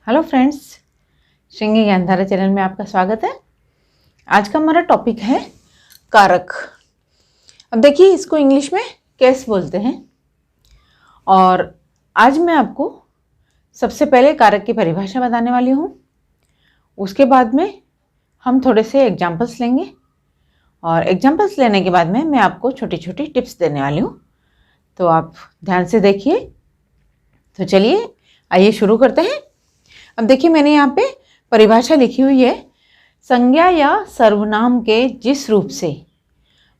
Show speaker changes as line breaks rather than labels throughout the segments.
Hello friends, Shringi Gyandhara channel में आपका स्वागत है। आज का हमारा टॉपिक है कारक। अब देखिए इसको इंग्लिश में केस बोलते हैं। और आज मैं आपको सबसे पहले कारक की परिभाषा बताने वाली हूँ। उसके बाद में हम थोड़े से एग्जाम्पल्स लेंगे और एग्जाम्पल्स लेने के बाद में मैं आपको छोटी छोटी टिप्स देने वाली हूँ, तो आप ध्यान से देखिए। तो चलिए आइए शुरू करते हैं। अब देखिए मैंने यहाँ पे परिभाषा लिखी हुई है, संज्ञा या सर्वनाम के जिस रूप से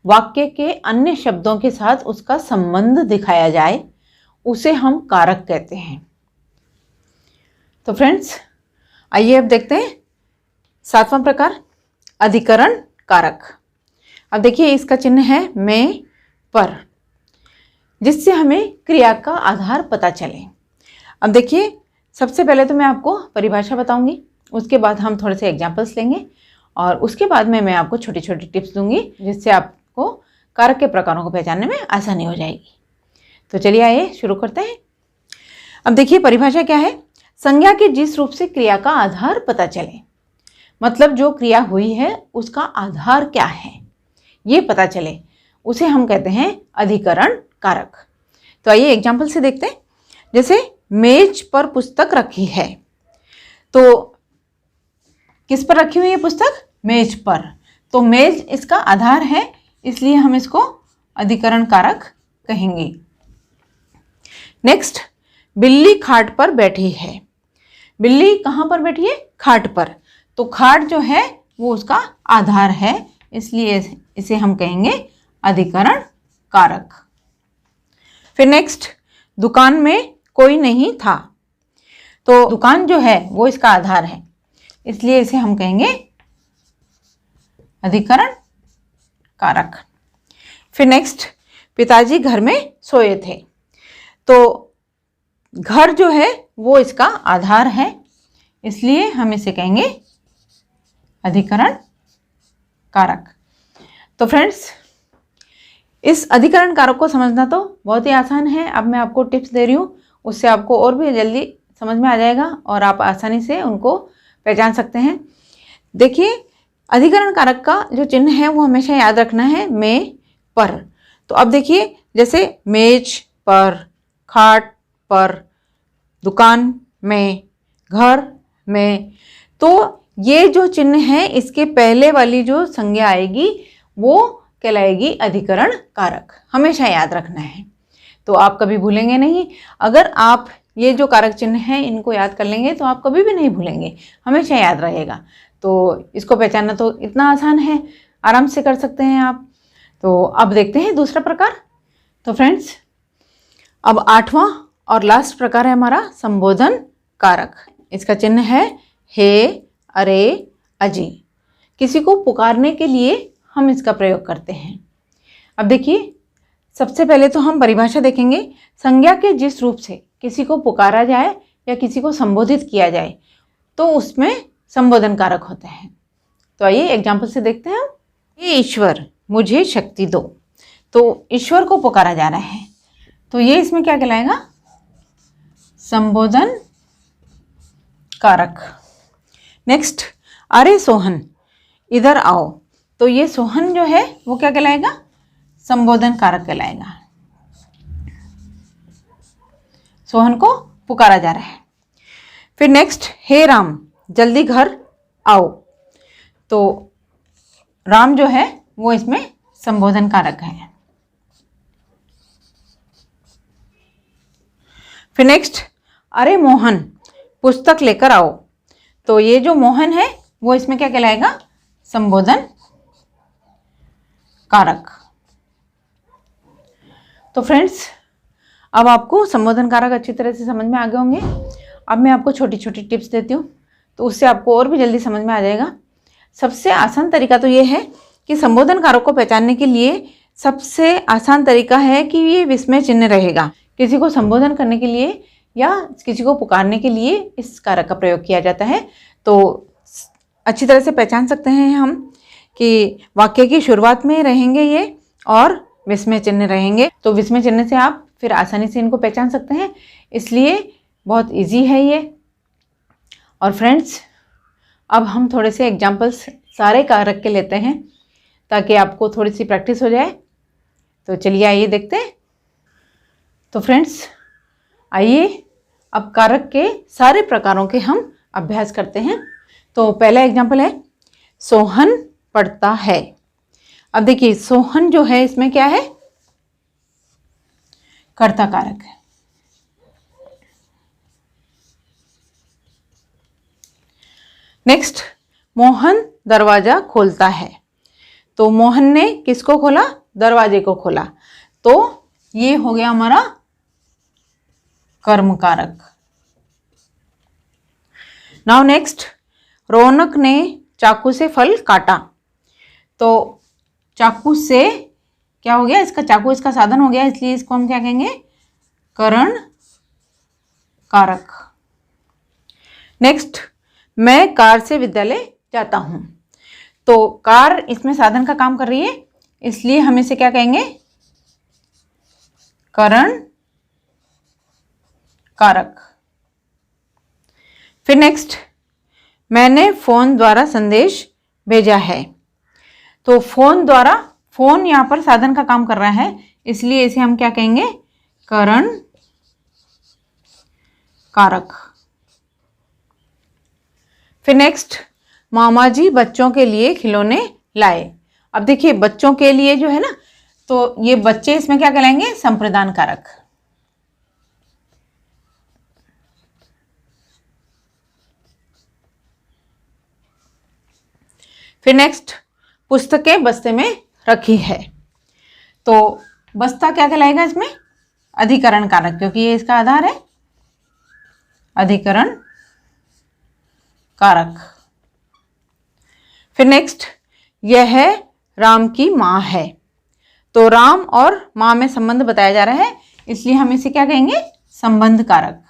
वाक्य के अन्य शब्दों के साथ उसका संबंध दिखाया जाए उसे हम कारक कहते हैं। तो फ्रेंड्स आइए अब देखते हैं 7वां प्रकार, अधिकरण कारक। अब देखिए इसका चिन्ह है में पर, जिससे हमें क्रिया का आधार पता चले। अब देखिए सबसे पहले तो मैं आपको परिभाषा बताऊंगी, उसके बाद हम थोड़े से एग्जाम्पल्स लेंगे और उसके बाद में मैं आपको छोटी छोटी टिप्स दूंगी जिससे आपको कारक के प्रकारों को पहचानने में आसानी हो जाएगी। तो चलिए आइए शुरू करते हैं। अब देखिए परिभाषा क्या है, संज्ञा के जिस रूप से क्रिया का आधार पता चले, मतलब जो क्रिया हुई है उसका आधार क्या है ये पता चले, उसे हम कहते हैं अधिकरण कारक। तो आइए एग्जाम्पल से देखते हैं। जैसे मेज पर पुस्तक रखी है, तो किस पर रखी हुई है पुस्तक? मेज पर। तो मेज इसका आधार है, इसलिए हम इसको अधिकरण कारक कहेंगे। नेक्स्ट, बिल्ली खाट पर बैठी है। बिल्ली कहाँ पर बैठी है? खाट पर। तो खाट जो है वो उसका आधार है, इसलिए इसे हम कहेंगे अधिकरण कारक। फिर नेक्स्ट, दुकान में कोई नहीं था। तो दुकान जो है वो इसका आधार है, इसलिए इसे हम कहेंगे अधिकरण कारक। फिर नेक्स्ट, पिताजी घर में सोए थे। तो घर जो है वो इसका आधार है, इसलिए हम इसे कहेंगे अधिकरण कारक। तो फ्रेंड्स इस अधिकरण कारक को समझना तो बहुत ही आसान है। अब मैं आपको टिप्स दे रही हूँ, उससे आपको और भी जल्दी समझ में आ जाएगा और आप आसानी से उनको पहचान सकते हैं। देखिए अधिकरण कारक का जो चिन्ह है वो हमेशा याद रखना है में पर। तो अब देखिए जैसे मेज पर, खाट पर, दुकान में, घर में, तो ये जो चिन्ह है इसके पहले वाली जो संज्ञा आएगी वो कहलाएगी अधिकरण कारक। हमेशा याद रखना है, तो आप कभी भूलेंगे नहीं। अगर आप ये जो कारक चिन्ह हैं इनको याद कर लेंगे तो आप कभी भी नहीं भूलेंगे, हमेशा याद रहेगा। तो इसको पहचानना तो इतना आसान है, आराम से कर सकते हैं आप। तो अब देखते हैं दूसरा प्रकार। तो फ्रेंड्स अब 8वां और लास्ट प्रकार है हमारा संबोधन कारक। इसका चिन्ह है हे, अरे, अजी। किसी को पुकारने के लिए हम इसका प्रयोग करते हैं। अब देखिए सबसे पहले तो हम परिभाषा देखेंगे। संज्ञा के जिस रूप से किसी को पुकारा जाए या किसी को संबोधित किया जाए तो उसमें संबोधन कारक होते हैं। तो आइए एग्जाम्पल से देखते हैं। ये ईश्वर मुझे शक्ति दो। तो ईश्वर को पुकारा जा रहा है, तो ये इसमें क्या कहलाएगा? संबोधन कारक। नेक्स्ट, अरे सोहन इधर आओ। तो ये सोहन जो है वो क्या कहलाएगा? संबोधन कारक कहलाएगा। सोहन को पुकारा जा रहा है। फिर नेक्स्ट, हे राम जल्दी घर आओ। तो राम जो है वो इसमें संबोधन कारक है। फिर नेक्स्ट, अरे मोहन पुस्तक लेकर आओ। तो ये जो मोहन है वो इसमें क्या कहलाएगा? संबोधन कारक। तो फ्रेंड्स अब आपको संबोधन कारक अच्छी तरह से समझ में आ गए होंगे। अब मैं आपको छोटी छोटी टिप्स देती हूँ, तो उससे आपको और भी जल्दी समझ में आ जाएगा। सबसे आसान तरीका तो ये है कि संबोधन कारक को पहचानने के लिए सबसे आसान तरीका है कि ये विस्मय चिन्ह रहेगा। किसी को संबोधन करने के लिए या किसी को पुकारने के लिए इस कारक का प्रयोग किया जाता है। तो अच्छी तरह से पहचान सकते हैं हम कि वाक्य की शुरुआत में रहेंगे ये और विस्मय चिन्ह रहेंगे। तो विस्मय चिन्ह से आप फिर आसानी से इनको पहचान सकते हैं, इसलिए बहुत इजी है ये। और फ्रेंड्स, अब हम थोड़े से एग्जाम्पल्स सारे कारक के लेते हैं ताकि आपको थोड़ी सी प्रैक्टिस हो जाए। तो चलिए आइए देखते हैं। तो फ्रेंड्स आइए अब कारक के सारे प्रकारों के हम अभ्यास करते हैं। तो पहला एग्जाम्पल है सोहन पढ़ता है। अब देखिए सोहन जो है इसमें क्या है, कर्ता कारक है। नेक्स्ट, मोहन दरवाजा खोलता है। तो मोहन ने किसको खोला, दरवाजे को खोला, तो ये हो गया हमारा कर्म कारक। नाउ नेक्स्ट, रौनक ने चाकू से फल काटा। तो चाकू से क्या हो गया, इसका चाकू इसका साधन हो गया, इसलिए इसको हम क्या कहेंगे, करण कारक। नेक्स्ट, मैं कार से विद्यालय जाता हूं। तो कार इसमें साधन का काम कर रही है, इसलिए हम इसे क्या कहेंगे, करण कारक। फिर नेक्स्ट, मैंने फोन द्वारा संदेश भेजा है। तो फोन द्वारा, फोन यहां पर साधन का काम कर रहा है, इसलिए इसे हम क्या कहेंगे, करण कारक। फिर नेक्स्ट, मामा जी बच्चों के लिए खिलौने लाए। अब देखिए बच्चों के लिए जो है ना, तो ये बच्चे इसमें क्या कहलाएंगे, संप्रदान कारक। फिर नेक्स्ट, पुस्तकें बस्ते में रखी है। तो बस्ता क्या कहलाएगा इसमें, अधिकरण कारक, क्योंकि ये इसका आधार है, अधिकरण कारक। फिर नेक्स्ट, यह राम की माँ है। तो राम और माँ में संबंध बताया जा रहा है, इसलिए हम इसे क्या कहेंगे, संबंध कारक,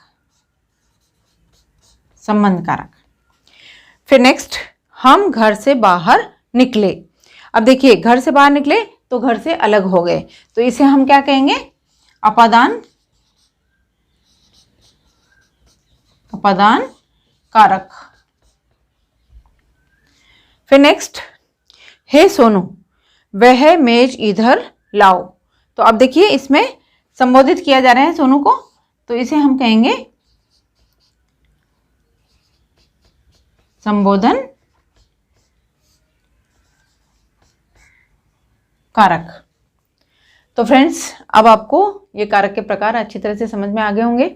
संबंध कारक। फिर नेक्स्ट, हम घर से बाहर निकले। अब देखिए घर से बाहर निकले तो घर से अलग हो गए, तो इसे हम क्या कहेंगे, अपादान, अपादान कारक। फिर नेक्स्ट, हे सोनू वह मेज इधर लाओ। तो अब देखिए इसमें संबोधित किया जा रहा है सोनू को, तो इसे हम कहेंगे संबोधन कारक। तो फ्रेंड्स अब आपको ये कारक के प्रकार अच्छी तरह से समझ में आ गए होंगे।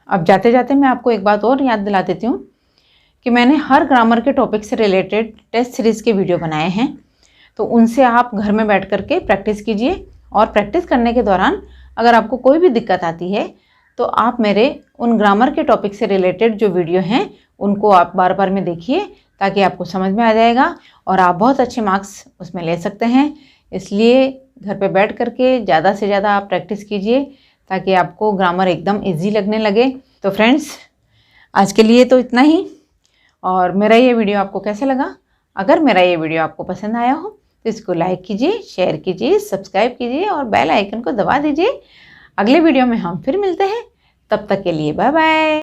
अब जाते जाते मैं आपको एक बात और याद दिला देती हूँ कि मैंने हर ग्रामर के टॉपिक से रिलेटेड टेस्ट सीरीज़ के वीडियो बनाए हैं, तो उनसे आप घर में बैठ करके प्रैक्टिस कीजिए। और प्रैक्टिस करने के दौरान अगर आपको कोई भी दिक्कत आती है तो आप मेरे उन ग्रामर के टॉपिक से रिलेटेड जो वीडियो हैं उनको आप बार बार में देखिए, ताकि आपको समझ में आ जाएगा और आप बहुत अच्छे मार्क्स उसमें ले सकते हैं। इसलिए घर पे बैठ करके ज़्यादा से ज़्यादा आप प्रैक्टिस कीजिए, ताकि आपको ग्रामर एकदम इजी लगने लगे। तो फ्रेंड्स आज के लिए तो इतना ही। और मेरा ये वीडियो आपको कैसे लगा, अगर मेरा ये वीडियो आपको पसंद आया हो तो इसको लाइक कीजिए, शेयर कीजिए, सब्सक्राइब कीजिए और बेल आइकन को दबा दीजिए। अगले वीडियो में हम फिर मिलते हैं, तब तक के लिए बाय बाय।